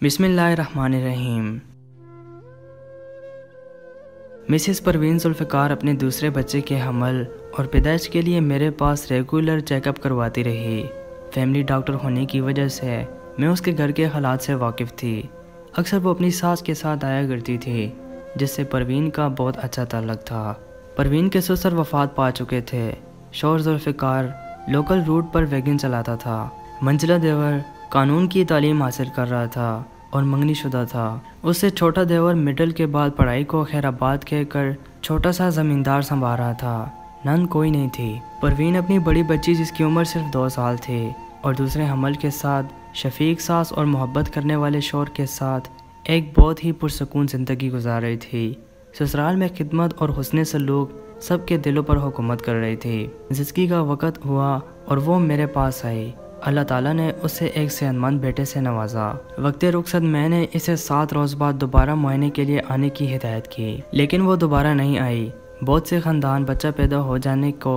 बिस्मिल्लाहिर्रहमानिर्रहीम। मिसेस परवीन जुल्फ़िकार अपने दूसरे बच्चे के हमल और पैदाइश के लिए मेरे पास रेगुलर चेकअप करवाती रही। फैमिली डॉक्टर होने की वजह से मैं उसके घर के हालात से वाकिफ़ थी। अक्सर वो अपनी सास के साथ आया करती थी, जिससे परवीन का बहुत अच्छा ताल्लुक़ था। परवीन के ससुर वफ़ात पा चुके थे। शौहर जुल्फ़िकार लोकल रूट पर वैगन चलाता था। मंजिला देवर कानून की तालीम हासिल कर रहा था और मंगनी शुदा था। उससे छोटा देवर मिडिल के बाद पढ़ाई को खैराबाद कहकर छोटा सा ज़मींदार संभाल रहा था। नंद कोई नहीं थी। परवीन अपनी बड़ी बच्ची, जिसकी उम्र सिर्फ 2 साल थी, और दूसरे हमल के साथ शफीक सास और मोहब्बत करने वाले शौहर के साथ एक बहुत ही पुरसकून ज़िंदगी गुजार रही थी। ससुराल में खिदमत और हुस्न सलूक सबके दिलों पर हुकूमत कर रही थी। ज़िंदगी का वक़्त हुआ और वो मेरे पास आई। अल्लाह ताला ने उसे एक सेहतमंद बेटे से नवाजा। वक्त रुखसत मैंने इसे 7 रोज़ बाद दोबारा मुआयने के लिए आने की हिदायत की, लेकिन वो दोबारा नहीं आई। बहुत से ख़ानदान बच्चा पैदा हो जाने को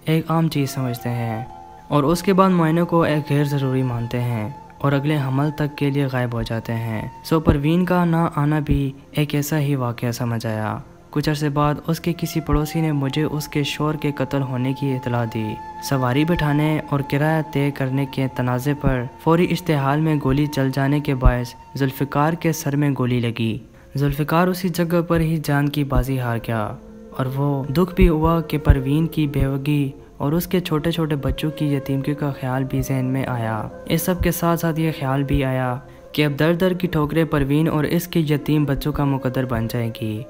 एक आम चीज़ समझते हैं और उसके बाद मुआयने को एक गैर ज़रूरी मानते हैं और अगले हमल तक के लिए गायब हो जाते हैं। सो परवीन का ना आना भी एक ऐसा ही वाक़या समझ आया। कुछ अरसे बाद उसके किसी पड़ोसी ने मुझे उसके शौहर के कत्ल होने की इत्तला दी। सवारी बिठाने और किराया तय करने के तनाज़े पर फौरी इश्तिहाल में गोली चल जाने के बायस जुल्फ़िकार के सर में गोली लगी। जुल्फ़िकार उसी जगह पर ही जान की बाजी हार गया और वो दुख भी हुआ कि परवीन की बेवगी और उसके छोटे छोटे बच्चों की यतीमगी का ख्याल भी जहन में आया। इस सब के साथ साथ ये ख्याल भी आया कि अब दर दर की ठोकरें परवीन और इसके यतीम बच्चों का मुकद्दर बन जाएगी।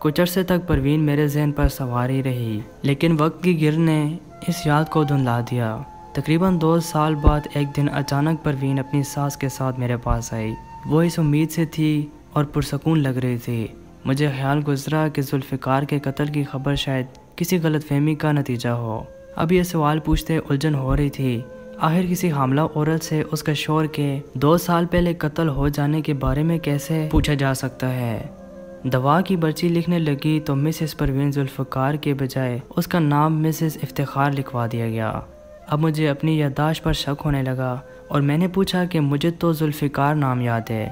कुछ अरसे तक परवीन मेरे जहन पर सवार ही रही, लेकिन वक्त की गिर ने इस याद को धुंधला दिया। तकरीबन 2 साल बाद एक दिन अचानक परवीन अपनी सास के साथ मेरे पास आई। वो इस उम्मीद से थी और पुरसकून लग रही थी। मुझे ख्याल गुजरा कि जुल्फ़िकार के कत्ल की खबर शायद किसी गलतफहमी का नतीजा हो। अब ये सवाल पूछते उलझन हो रही थी। आखिर किसी हामला औरत से उसका शौहर के 2 साल पहले कत्ल हो जाने के बारे में कैसे पूछा जा सकता है। दवा की पर्ची लिखने लगी तो मिसेस परवीन जुल्फ़िकार के बजाय उसका नाम मिसेस इफ्तिखार लिखवा दिया गया। अब मुझे अपनी याददाश्त पर शक होने लगा और मैंने पूछा कि मुझे तो जुल्फ़िकार नाम याद है।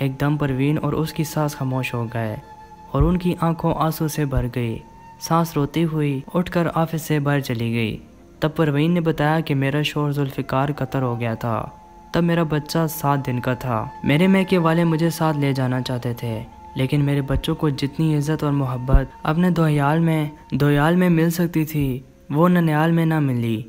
एकदम परवीन और उसकी सास खामोश हो गए और उनकी आंखों आंसू से भर गई। सास रोती हुई उठकर ऑफिस से बाहर चली गई। तब परवीन ने बताया कि मेरा शौहर जुल्फ़िकार कत्ल हो गया था। तब मेरा बच्चा 7 दिन का था। मेरे मैके वाले मुझे साथ ले जाना चाहते थे, लेकिन मेरे बच्चों को जितनी इज्जत और मोहब्बत अपने दोयाल में मिल सकती थी, वो ननियाल में ना मिली।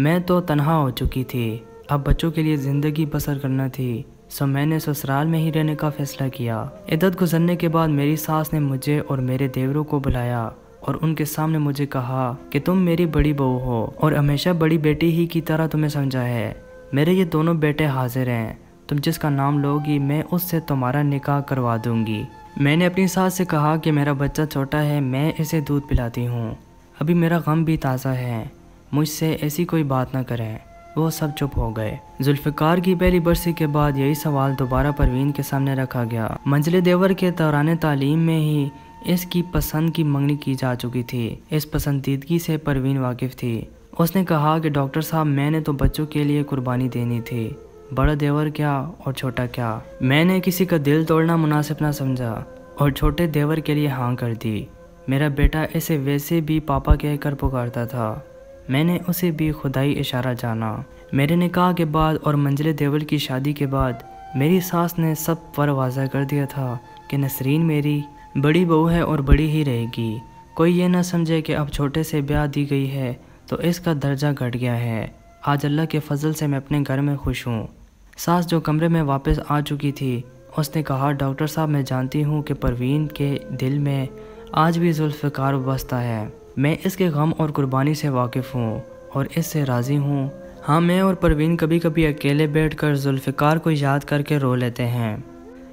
मैं तो तन्हा हो चुकी थी। अब बच्चों के लिए ज़िंदगी बसर करना थी, सो मैंने ससुराल में ही रहने का फैसला किया। इद्दत गुजरने के बाद मेरी सास ने मुझे और मेरे देवरों को बुलाया और उनके सामने मुझे कहा कि तुम मेरी बड़ी बहू हो और हमेशा बड़ी बेटी ही की तरह तुम्हें समझा है। मेरे ये दोनों बेटे हाजिर हैं। तुम जिसका नाम लोगी मैं उससे तुम्हारा निकाह करवा दूंगी। मैंने अपनी सास से कहा कि मेरा बच्चा छोटा है, मैं इसे दूध पिलाती हूँ। अभी मेरा गम भी ताज़ा है, मुझसे ऐसी कोई बात ना करें। वो सब चुप हो गए। जुल्फ़िकार की पहली बरसी के बाद यही सवाल दोबारा परवीन के सामने रखा गया। मंजिले देवर के दौरान तालीम में ही इसकी पसंद की मंगनी की जा चुकी थी। इस पसंदीदगी से परवीन वाकिफ़ थी। उसने कहा कि डॉक्टर साहब, मैंने तो बच्चों के लिए कुर्बानी देनी थी, बड़ा देवर क्या और छोटा क्या। मैंने किसी का दिल तोड़ना मुनासिब ना समझा और छोटे देवर के लिए हाँ कर दी। मेरा बेटा इसे वैसे भी पापा कहकर पुकारता था। मैंने उसे भी खुदाई इशारा जाना। मेरे निकाह के बाद और मंजिले देवर की शादी के बाद मेरी सास ने सब पर वाज़ा कर दिया था कि नसरीन मेरी बड़ी बहू है और बड़ी ही रहेगी। कोई ये ना समझे कि अब छोटे से ब्याह दी गई है तो इसका दर्जा घट गया है। आज अल्लाह के फजल से मैं अपने घर में खुश हूँ। सास जो कमरे में वापस आ चुकी थी, उसने कहा, डॉक्टर साहब, मैं जानती हूँ कि परवीन के दिल में आज भी जुल्फ़िकार बसता है। मैं इसके गम और कुर्बानी से वाकिफ़ हूँ और इससे राज़ी हूँ। हाँ, मैं और परवीन कभी कभी अकेले बैठकर जुल्फ़िकार को याद करके रो लेते हैं।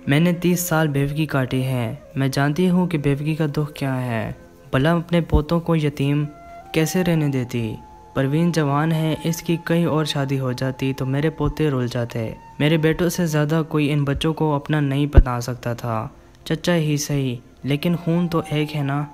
मैंने 30 साल बेवगी काटी है। मैं जानती हूँ कि बेवगी का दुख क्या है। भला अपने पोतों को यतीम कैसे रहने देती। परवीन जवान है, इसकी कहीं और शादी हो जाती तो मेरे पोते रुल जाते। मेरे बेटों से ज़्यादा कोई इन बच्चों को अपना नहीं बना सकता था। चचा ही सही, लेकिन खून तो एक है ना।